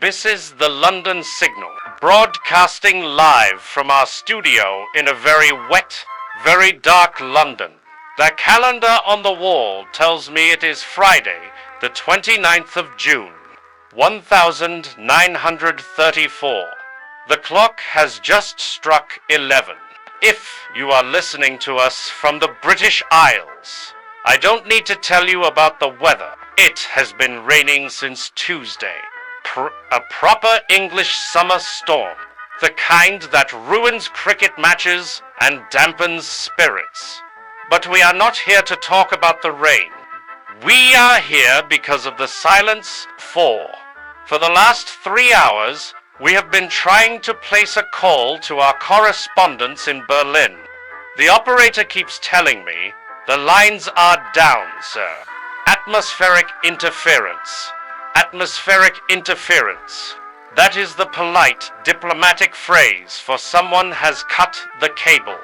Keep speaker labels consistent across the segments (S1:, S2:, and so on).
S1: This is the London Signal, broadcasting live from our studio in a very wet, very dark London. The calendar on the wall tells me it is Friday, the 29th of June, 1934. The clock has just struck 11. If you are listening to us from the British Isles, I don't need to tell you about the weather. It has been raining since Tuesday. A proper English summer storm. The kind that ruins cricket matches and dampens spirits. But we are not here to talk about the rain. We are here because of the silence 4. For the last 3 hours, we have been trying to place a call to our correspondents in Berlin. The operator keeps telling me, the lines are down, sir. Atmospheric interference. Atmospheric interference. That is the polite, diplomatic phrase for someone has cut the cable.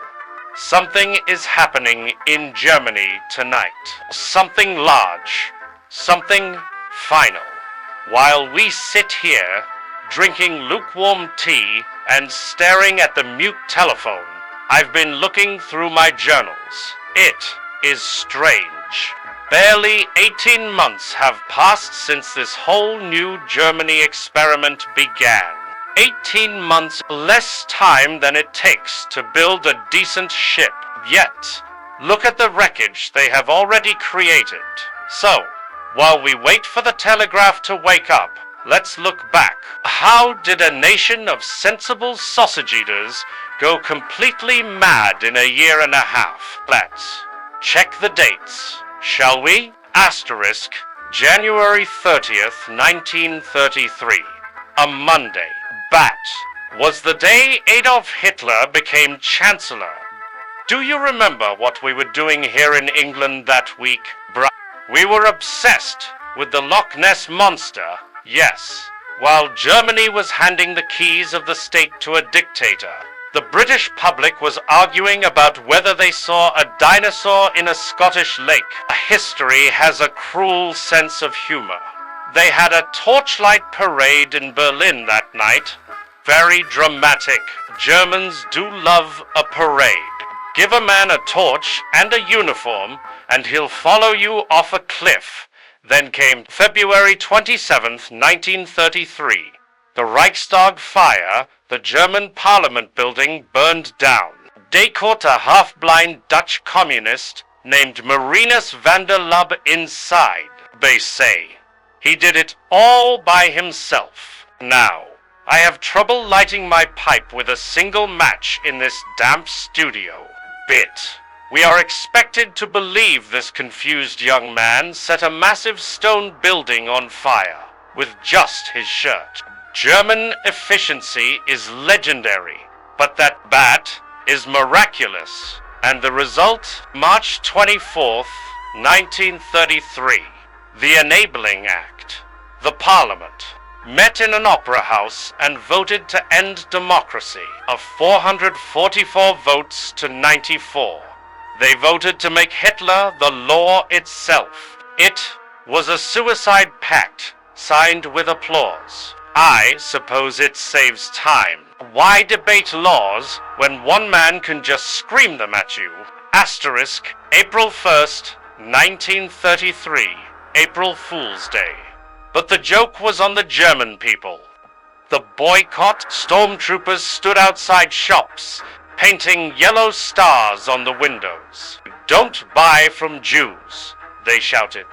S1: Something is happening in Germany tonight. Something large. Something final. While we sit here, drinking lukewarm tea and staring at the mute telephone, I've been looking through my journals. It is strange. Barely 18 months have passed since this whole new Germany experiment began. 18 months less time than it takes to build a decent ship. Yet, look at the wreckage they have already created. So, while we wait for the telegraph to wake up, let's look back. How did a nation of sensible sausage eaters go completely mad in a year and a half? Let's check the dates, shall we? Asterisk, January 30th, 1933. A Monday. Bat was the day Adolf Hitler became Chancellor. Do you remember what we were doing here in England that week, bruh? We were obsessed with the Loch Ness Monster, yes. While Germany was handing the keys of the state to a dictator, the British public was arguing about whether they saw a dinosaur in a Scottish lake. History has a cruel sense of humor. They had a torchlight parade in Berlin that night. Very dramatic. Germans do love a parade. Give a man a torch and a uniform, and he'll follow you off a cliff. Then came February 27th, 1933. The Reichstag fire, the German parliament building, burned down. They caught a half-blind Dutch communist named Marinus van der Lubbe inside, they say. He did it all by himself. Now, I have trouble lighting my pipe with a single match in this damp studio. We are expected to believe this confused young man set a massive stone building on fire with just his shirt. German efficiency is legendary, but that bat is miraculous. And the result, March 24th, 1933. The Enabling Act. The Parliament met in an opera house and voted to end democracy of 444 votes to 94. They voted to make Hitler the law itself. It was a suicide pact signed with applause. I suppose it saves time. Why debate laws when one man can just scream them at you? Asterisk, April 1st, 1933, April Fool's Day. But the joke was on the German people. The boycott, stormtroopers stood outside shops, painting yellow stars on the windows. Don't buy from Jews, they shouted.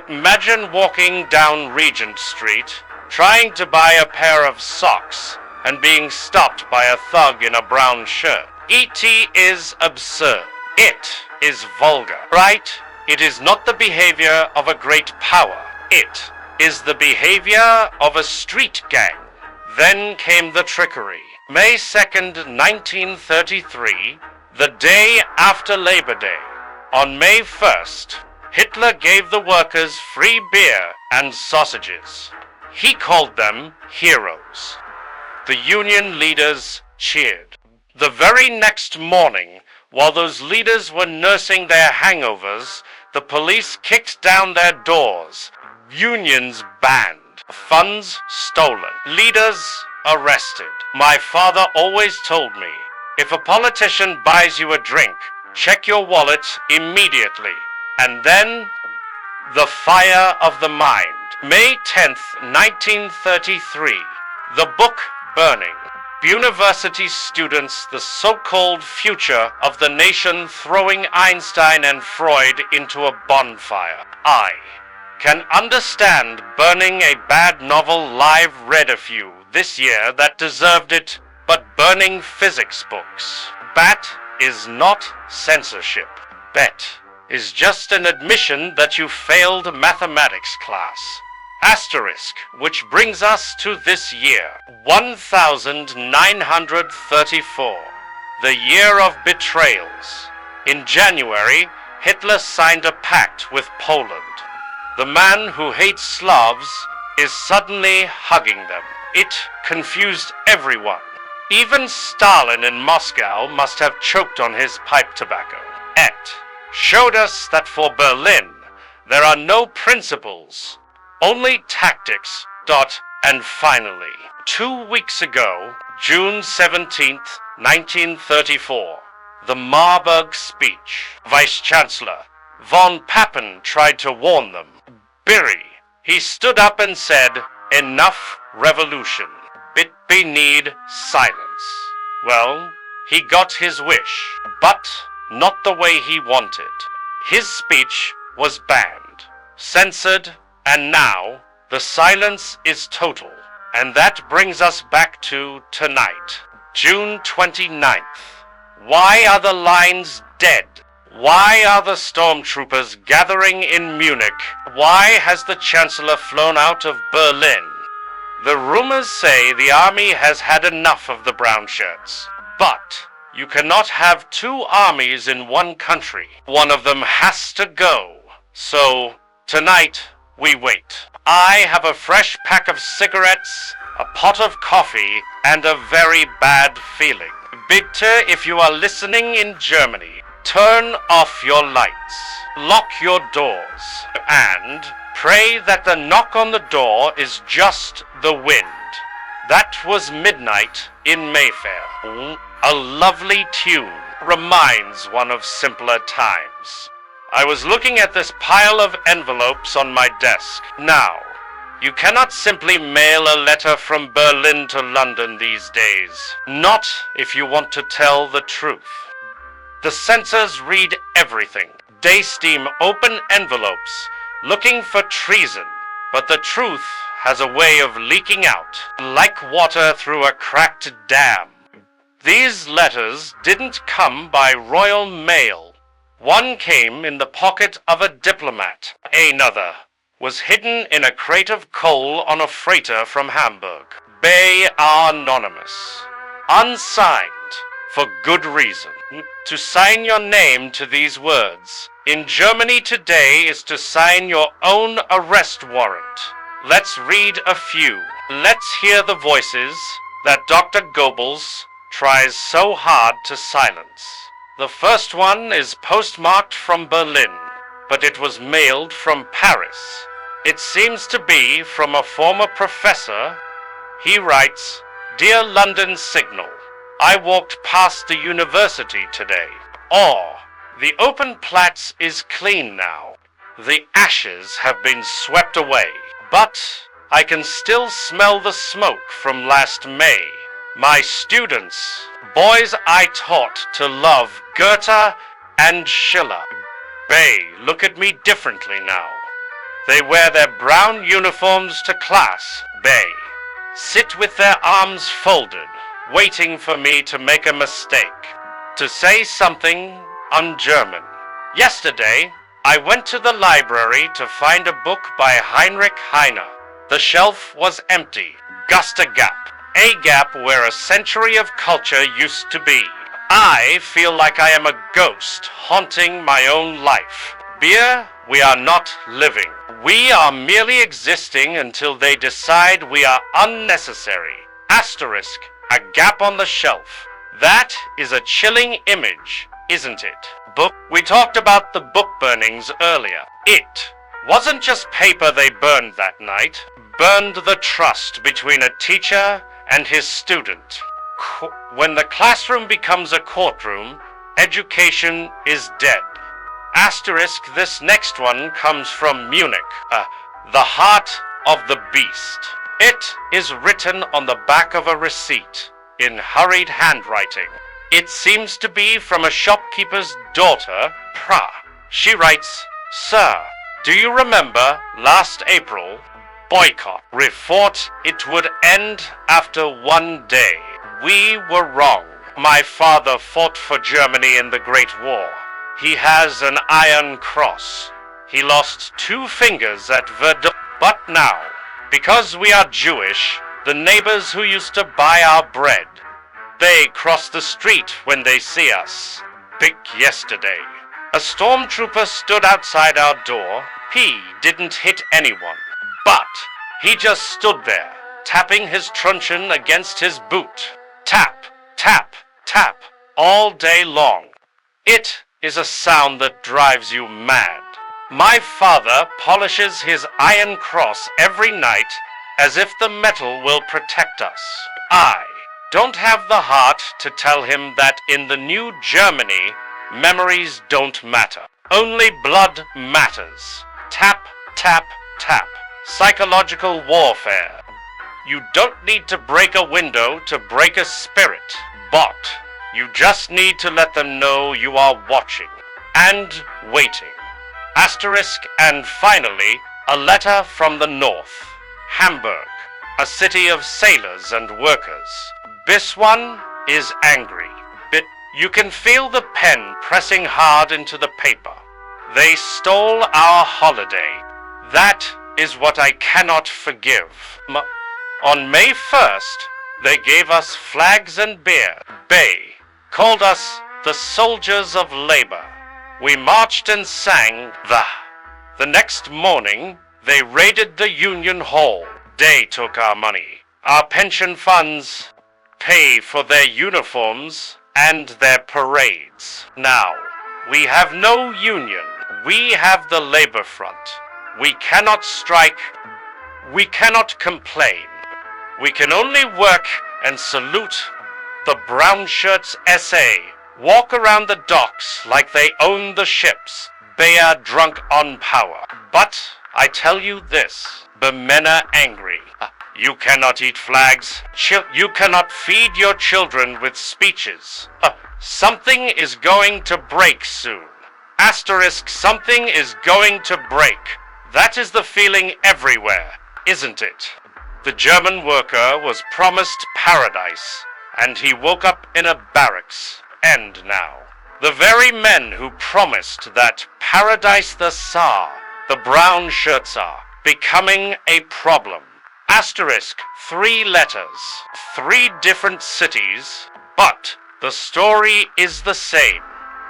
S1: Imagine walking down Regent Street, trying to buy a pair of socks, and being stopped by a thug in a brown shirt. E.T. is absurd. It is vulgar, right? It is not the behavior of a great power. It is the behavior of a street gang. Then came the trickery. May 2nd, 1933, the day after Labor Day. On May 1st, Hitler gave the workers free beer and sausages. He called them heroes. The union leaders cheered. The very next morning, while those leaders were nursing their hangovers, the police kicked down their doors. Unions banned. Funds stolen. Leaders arrested. My father always told me, if a politician buys you a drink, check your wallet immediately. And then, the fire of the mind. May 10th, 1933. The book burning. University students, the so-called future of the nation, throwing Einstein and Freud into a bonfire. I can understand burning a bad novel I've read a few this year that deserved it, but burning physics books. Bat is not censorship. Bet is just an admission that you failed mathematics class. Asterisk, which brings us to this year, 1934, the year of betrayals. In January, Hitler signed a pact with Poland. The man who hates Slavs is suddenly hugging them. It confused everyone. Even Stalin in Moscow must have choked on his pipe tobacco. Et showed us that for Berlin, there are no principles, only tactics. And finally, 2 weeks ago, June 17th, 1934, the Marburg speech. Vice-Chancellor von Papen tried to warn them. Birry, he stood up and said, enough revolution. Bit be need silence. Well, he got his wish, but not the way he wanted. His speech was banned, censored, and now the silence is total. And that brings us back to tonight, June 29th. Why are the lines dead? Why are the Stormtroopers gathering in Munich? Why has the Chancellor flown out of Berlin? The rumors say the army has had enough of the brown shirts. But you cannot have two armies in one country. One of them has to go. So tonight we wait. I have a fresh pack of cigarettes, a pot of coffee, and a very bad feeling. Bitte, if you are listening in Germany, turn off your lights, lock your doors, and pray that the knock on the door is just the wind. That was midnight in Mayfair. A lovely tune, reminds one of simpler times. I was looking at this pile of envelopes on my desk. Now, you cannot simply mail a letter from Berlin to London these days. Not if you want to tell the truth. The censors read everything. They steam open envelopes, looking for treason. But the truth has a way of leaking out, like water through a cracked dam. These letters didn't come by royal mail. One came in the pocket of a diplomat. Another was hidden in a crate of coal on a freighter from Hamburg. They are anonymous, unsigned, for good reason. To sign your name to these words in Germany today is to sign your own arrest warrant. Let's read a few. Let's hear the voices that Dr. Goebbels tries so hard to silence. The first one is postmarked from Berlin, but it was mailed from Paris. It seems to be from a former professor. He writes, "Dear London Signal, I walked past the university today. Oh, the open Platz is clean now. The ashes have been swept away, but I can still smell the smoke from last May. My students, boys I taught to love Goethe and Schiller, they look at me differently now. They wear their brown uniforms to class. They sit with their arms folded, waiting for me to make a mistake, to say something un-German. Yesterday, I went to the library to find a book by Heinrich Heine. The shelf was empty, just a gap where a century of culture used to be. I feel like I am a ghost haunting my own life. Beer, we are not living. We are merely existing until they decide we are unnecessary. Asterisk, a gap on the shelf. That is a chilling image, isn't it? Book. We talked about the book burnings earlier. It wasn't just paper they burned that night. burned the trust between a teacher and his student. When the classroom becomes a courtroom, education is dead. Asterisk, this next one comes from Munich. The Heart of the Beast. It is written on the back of a receipt in hurried handwriting. It seems to be from a shopkeeper's daughter, Pra. She writes, "Sir, do you remember last April? Boycott. We thought it would end after one day. We were wrong. My father fought for Germany in the Great War. He has an Iron Cross. He lost 2 fingers at Verdun. But now, because we are Jewish, the neighbors who used to buy our bread, they cross the street when they see us. Big yesterday. A stormtrooper stood outside our door. He didn't hit anyone, but he just stood there, tapping his truncheon against his boot. Tap, tap, tap, all day long. It is a sound that drives you mad. My father polishes his Iron Cross every night as if the metal will protect us. I don't have the heart to tell him that in the new Germany, memories don't matter. Only blood matters. Tap, tap, tap. Psychological warfare. You don't need to break a window to break a spirit, but you just need to let them know you are watching and waiting. Asterisk, and finally, a letter from the north. Hamburg, a city of sailors and workers. This one is angry. You can feel the pen pressing hard into the paper. They stole our holiday. That is what I cannot forgive. On May 1st, they gave us flags and beer. They called us the soldiers of labor. We marched and sang The next morning, they raided the Union Hall. They took our money. Our pension funds pay for their uniforms and their parades. Now, we have no union. We have the labor front. We cannot strike. We cannot complain. We can only work and salute the brown shirts SA. Walk around the docks like they own the ships. They are drunk on power. But I tell you this, the men are angry. You cannot eat flags. You cannot feed your children with speeches. Something is going to break soon. Asterisk, something is going to break. That is the feeling everywhere, isn't it? The German worker was promised paradise, and he woke up in a barracks. End now. The very men who promised that paradise the Tsar, the brown shirts are, becoming a problem. Asterisk, 3 letters, 3 different cities, but the story is the same.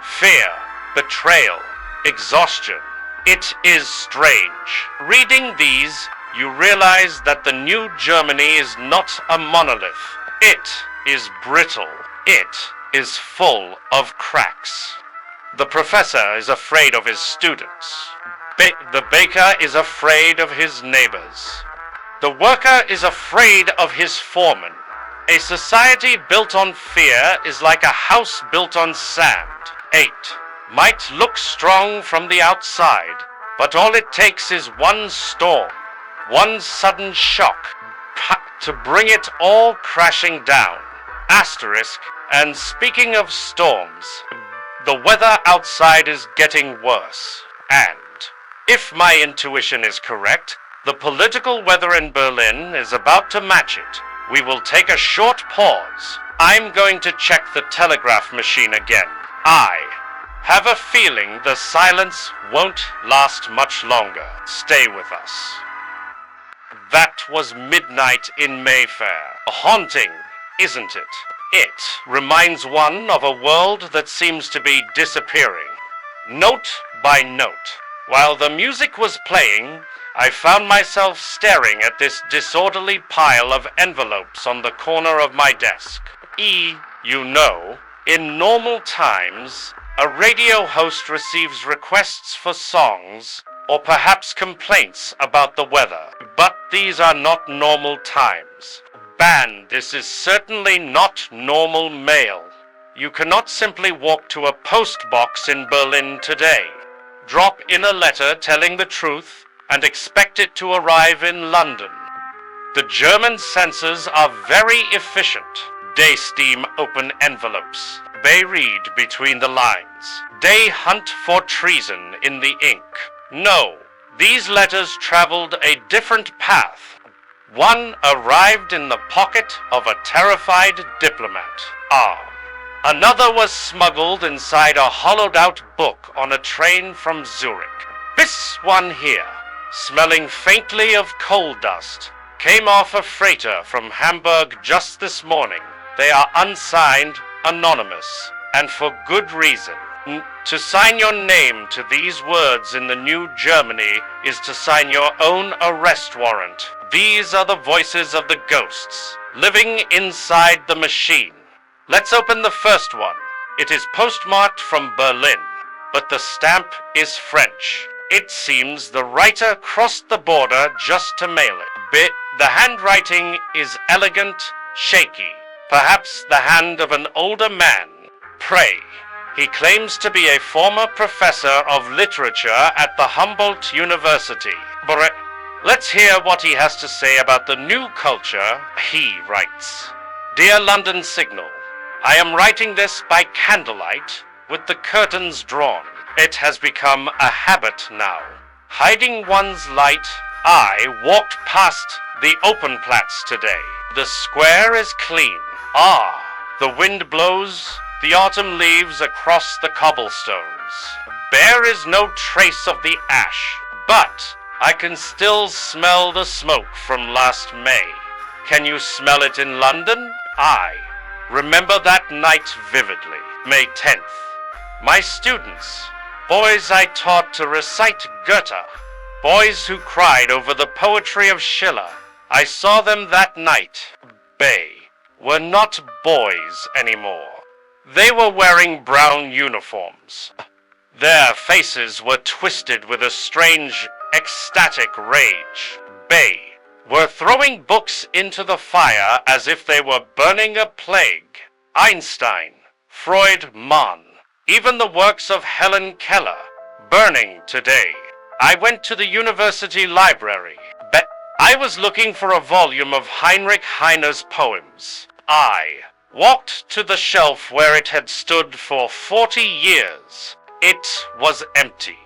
S1: Fear, betrayal, exhaustion. It is strange. Reading these, you realize that the new Germany is not a monolith. It is brittle. It is full of cracks. The professor is afraid of his students. The baker is afraid of his neighbors. The worker is afraid of his foreman. A society built on fear is like a house built on sand. 8 might look strong from the outside, but all it takes is one storm, one sudden shock, to bring it all crashing down. Asterisk, and speaking of storms, the weather outside is getting worse. And, if my intuition is correct, the political weather in Berlin is about to match it. We will take a short pause. I'm going to check the telegraph machine again. I have a feeling the silence won't last much longer. Stay with us. That was midnight in Mayfair. A haunting, isn't it? It reminds one of a world that seems to be disappearing. Note by note. While the music was playing, I found myself staring at this disorderly pile of envelopes on the corner of my desk. You know, in normal times, a radio host receives requests for songs or perhaps complaints about the weather. But these are not normal times. Ban, this is certainly not normal mail. You cannot simply walk to a post box in Berlin today, drop in a letter telling the truth, and expect it to arrive in London. The German censors are very efficient. They steam open envelopes. They read between the lines. They hunt for treason in the ink. No, these letters traveled a different path. One arrived in the pocket of a terrified diplomat. Another was smuggled inside a hollowed-out book on a train from Zurich. This one here, smelling faintly of coal dust, came off a freighter from Hamburg just this morning. They are unsigned, anonymous, and for good reason. To sign your name to these words in the new Germany is to sign your own arrest warrant. These are the voices of the ghosts, living inside the machine. Let's open the first one. It is postmarked from Berlin, but the stamp is French. It seems the writer crossed the border just to mail it. The handwriting is elegant, shaky, perhaps the hand of an older man. Pray. He claims to be a former professor of literature at the Humboldt University. Let's hear what he has to say about the new culture. He writes, Dear London Signal, I am writing this by candlelight with the curtains drawn. It has become a habit now. Hiding one's light, I walked past the open Platz today. The square is clean. The wind blows the autumn leaves across the cobblestones. There is no trace of the ash, but I can still smell the smoke from last May. Can you smell it in London? I remember that night vividly. May 10th. My students, boys I taught to recite Goethe, boys who cried over the poetry of Schiller, I saw them that night. They were not boys anymore. They were wearing brown uniforms. Their faces were twisted with a strange, ecstatic rage. They were throwing books into the fire as if they were burning a plague. Einstein, Freud, Mann, even the works of Helen Keller, burning today. I went to the university library. I was looking for a volume of Heinrich Heine's poems. I walked to the shelf where it had stood for 40 years. It was empty.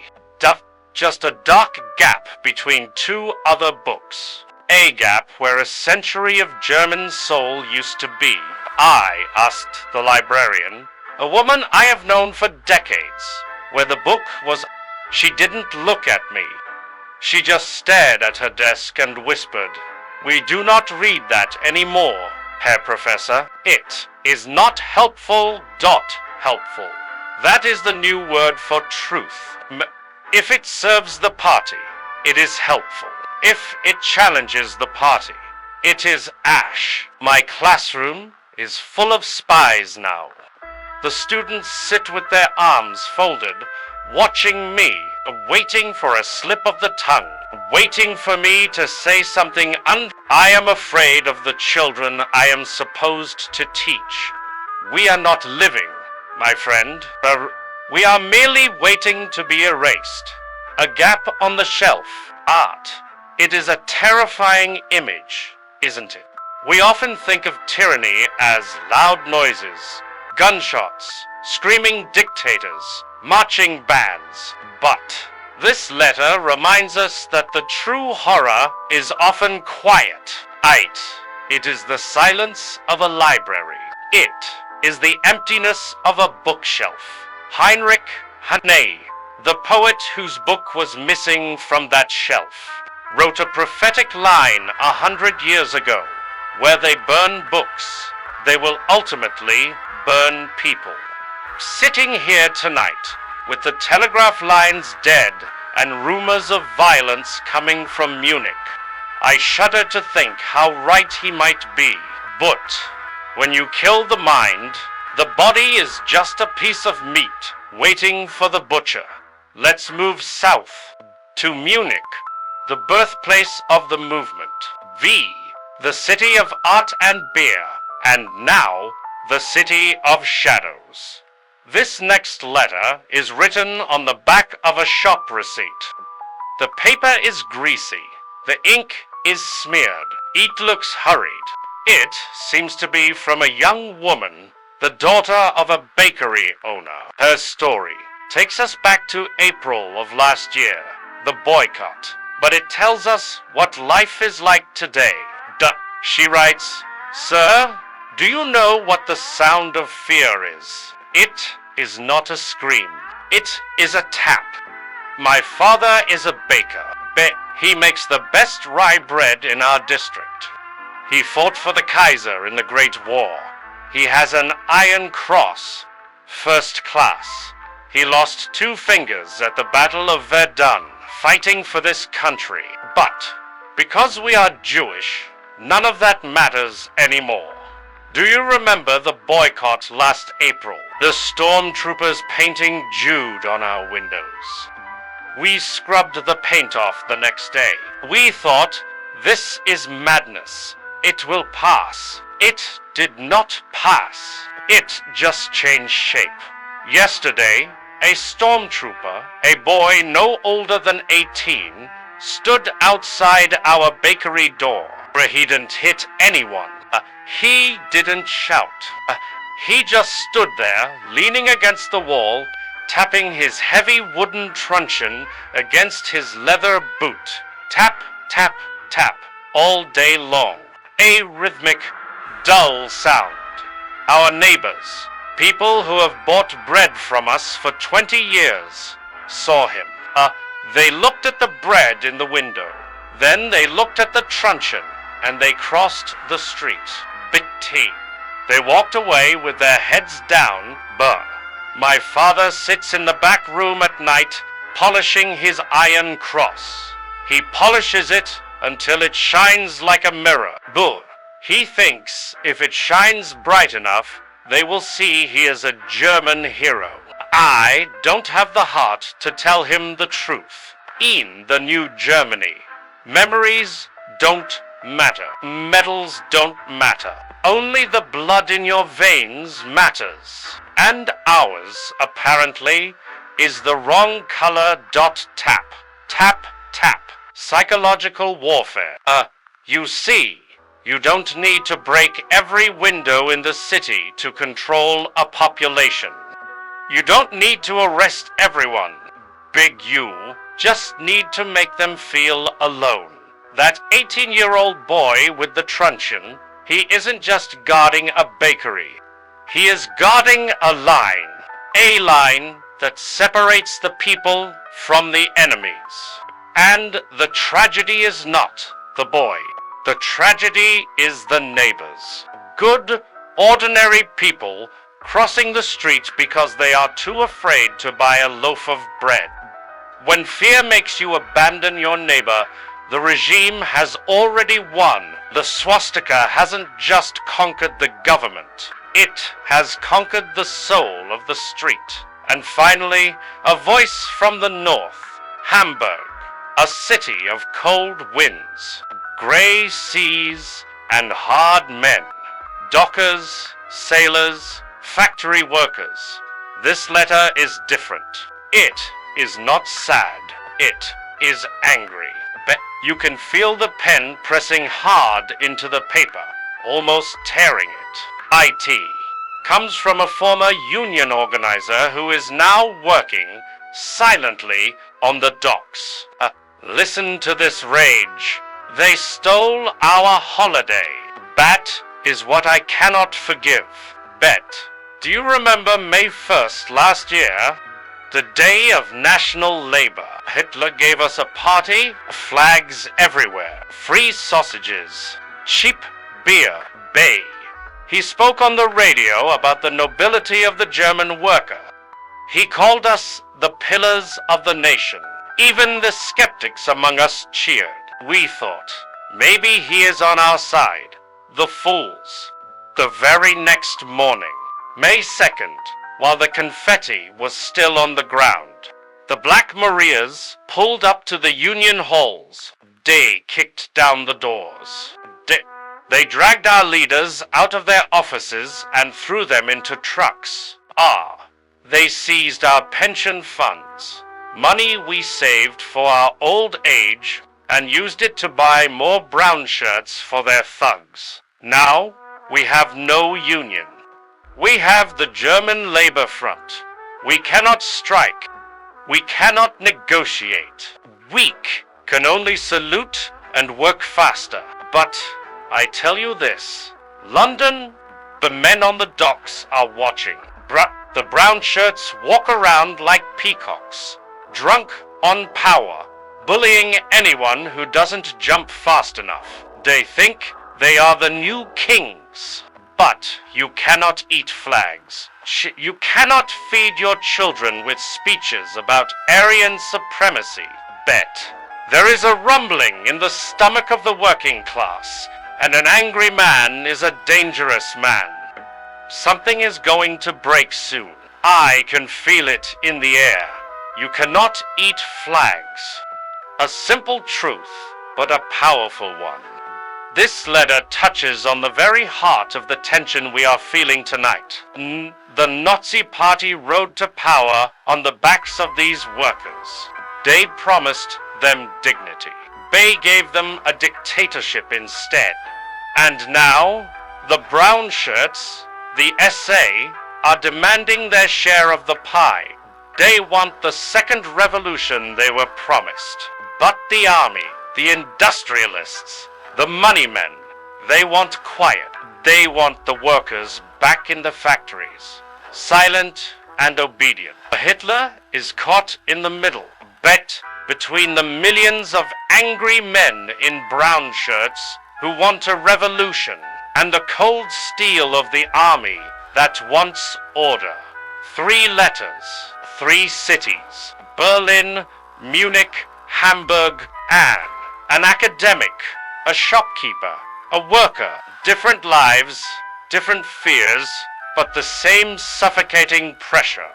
S1: Just a dark gap between two other books. A gap where a century of German soul used to be. I asked the librarian, a woman I have known for decades, where the book was. She didn't look at me. She just stared at her desk and whispered, We do not read that anymore, Herr Professor. It is not helpful. Helpful. That is the new word for truth. If it serves the party, it is helpful. If it challenges the party, it is ash. My classroom is full of spies now. The students sit with their arms folded, watching me, waiting for a slip of the tongue, waiting for me to say something I am afraid of the children I am supposed to teach. We are not living, my friend. We are merely waiting to be erased. A gap on the shelf. Art. It is a terrifying image, isn't it? We often think of tyranny as loud noises, gunshots, screaming dictators, marching bands. But this letter reminds us that the true horror is often quiet. It is the silence of a library. It is the emptiness of a bookshelf. Heinrich Heine, the poet whose book was missing from that shelf, wrote a prophetic line 100 years ago. Where they burn books, they will ultimately burn people. Sitting here tonight, with the telegraph lines dead and rumors of violence coming from Munich, I shudder to think how right he might be. But when you kill the mind, the body is just a piece of meat waiting for the butcher. Let's move south. to Munich, the birthplace of the movement. V, the city of art and beer, and now the city of shadows. This next letter is written on the back of a shop receipt. The paper is greasy. The ink is smeared. It looks hurried. It seems to be from a young woman, the daughter of a bakery owner. Her story takes us back to April of last year, the boycott. But it tells us what life is like today. She writes, "Sir, do you know what the sound of fear is? It is not a scream. It is a tap. My father is a baker. He makes the best rye bread in our district. He fought for the Kaiser in the Great War. He has an Iron Cross, first class. He lost 2 fingers at the Battle of Verdun, fighting for this country. But because we are Jewish, none of that matters anymore. Do you remember the boycott last April? The Stormtroopers painting Jude on our windows. We scrubbed the paint off the next day. We thought, this is madness. It will pass. It did not pass. It just changed shape. Yesterday, a stormtrooper, a boy no older than 18, stood outside our bakery door. He didn't hit anyone. He didn't shout. He just stood there, leaning against the wall, tapping his heavy wooden truncheon against his leather boot. Tap, tap, tap, all day long. A rhythmic, dull sound. Our neighbors, people who have bought bread from us for 20 years, saw him. They looked at the bread in the window. Then they looked at the truncheon, and they crossed the street. Big T. They walked away with their heads down. My father sits in the back room at night, polishing his iron cross. He polishes it until it shines like a mirror. He thinks if it shines bright enough, they will see he is a German hero. I don't have the heart to tell him the truth. In the new Germany, memories don't matter. Medals don't matter. Only the blood in your veins matters. And ours, apparently, is the wrong color. Tap. Tap, tap. Psychological warfare. You see, you don't need to break every window in the city to control a population. You don't need to arrest everyone. Big U. Just need to make them feel alone. That 18-year-old boy with the truncheon, he isn't just guarding a bakery. He is guarding a line that separates the people from the enemies. And the tragedy is not the boy. The tragedy is the neighbors. Good, ordinary people crossing the street because they are too afraid to buy a loaf of bread. When fear makes you abandon your neighbor, the regime has already won. The swastika hasn't just conquered the government. It has conquered the soul of the street. And finally, a voice from the north. Hamburg, a city of cold winds, gray seas, and hard men. Dockers, sailors, factory workers. This letter is different. It is not sad. It is angry. You can feel the pen pressing hard into the paper, almost tearing it. IT comes from a former union organizer who is now working silently on the docks. Listen to this rage. They stole our holiday. Bat is what I cannot forgive. Bet. Do you remember May 1st last year? The day of national labor. Hitler gave us a party, flags everywhere, free sausages, cheap beer, bay. He spoke on the radio about the nobility of the German worker. He called us the pillars of the nation. Even the skeptics among us cheered. We thought, maybe he is on our side. The fools. The very next morning, May 2nd, while the confetti was still on the ground, The Black Marias pulled up to the Union halls. They kicked down the doors. They dragged our leaders out of their offices and threw them into trucks. They seized our pension funds, money we saved for our old age, and used it to buy more brown shirts for their thugs. Now, we have no union. We have the German Labor Front. We cannot strike. We cannot negotiate. Weak can only salute and work faster. But I tell you this, London, the men on the docks are watching. The brown shirts walk around like peacocks, drunk on power, bullying anyone who doesn't jump fast enough. They think they are the new kings. But you cannot eat flags. You cannot feed your children with speeches about Aryan supremacy. Bet. There is a rumbling in the stomach of the working class, and an angry man is a dangerous man. Something is going to break soon. I can feel it in the air. You cannot eat flags. A simple truth, but a powerful one. This letter touches on the very heart of the tension we are feeling tonight. The Nazi Party rode to power on the backs of these workers. They promised them dignity. They gave them a dictatorship instead. And now, the brown shirts, the SA, are demanding their share of the pie. They want the second revolution they were promised. But the army, the industrialists, the money men, they want quiet. They want the workers back in the factories, silent and obedient. Hitler is caught in the middle, bet between the millions of angry men in brown shirts who want a revolution and the cold steel of the army that wants order. 3 letters, 3 cities, Berlin, Munich, Hamburg, and an academic, a shopkeeper, a worker, different lives, different fears, but the same suffocating pressure.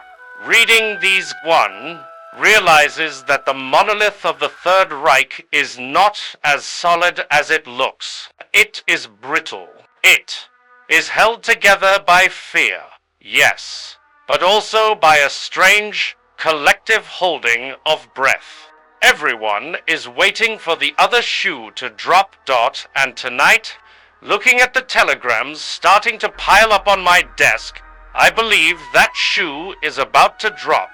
S1: Reading these, one realizes that the monolith of the Third Reich is not as solid as it looks. It is brittle. It is held together by fear, yes, but also by a strange, collective holding of breath. Everyone is waiting for the other shoe to drop. And tonight, looking at the telegrams starting to pile up on my desk, I believe that shoe is about to drop.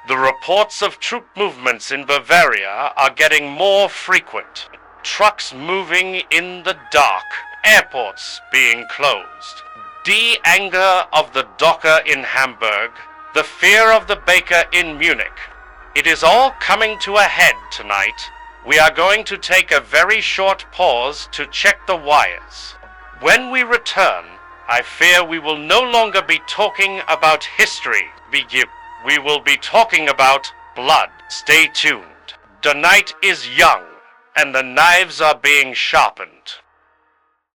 S1: The reports of troop movements in Bavaria are getting more frequent. Trucks moving in the dark, airports being closed. The anger of the docker in Hamburg, the fear of the baker in Munich. It is all coming to a head tonight. We are going to take a very short pause to check the wires. When we return, I fear we will no longer be talking about history. We will be talking about blood. Stay tuned. The night is young, and the knives are being sharpened.